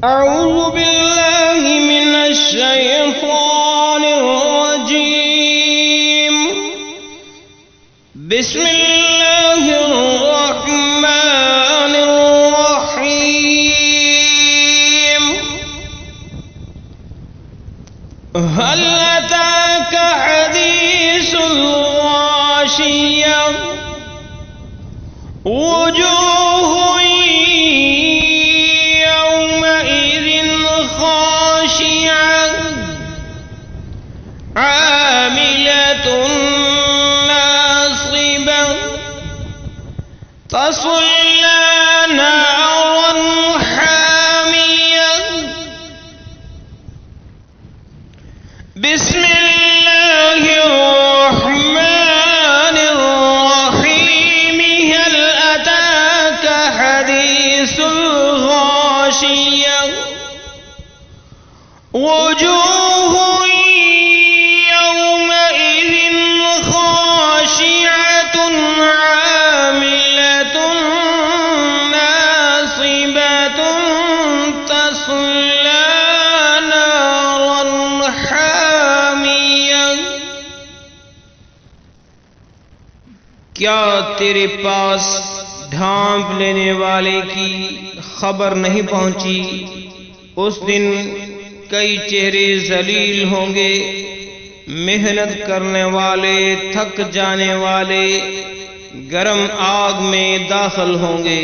अऊज़ु बिल्लाहि मिनश शैतानिर रजीम। बिस्मिल्लाहिर रहमानिर रहीम। हल अताका हदीसुल ग़ाशिया वजूह यौमइज़िन ख़ाशिया आमिलतुन नासिबा तस्ला नारन हामिया। बिस्मिल्लाहिर रहमानिर रहीम। हल अताका हदीसुल ग़ाशिया वजूह यौमइज़िन ख़ाशिअतुन आमिलतुन नासिबतुन तस्ला नारन हामिया। क्या तेरे पास ढांप लेने वाले की खबर नहीं पहुंची? उस दिन कई चेहरे जलील होंगे, मेहनत करने वाले थक जाने वाले गर्म आग में दाखिल होंगे।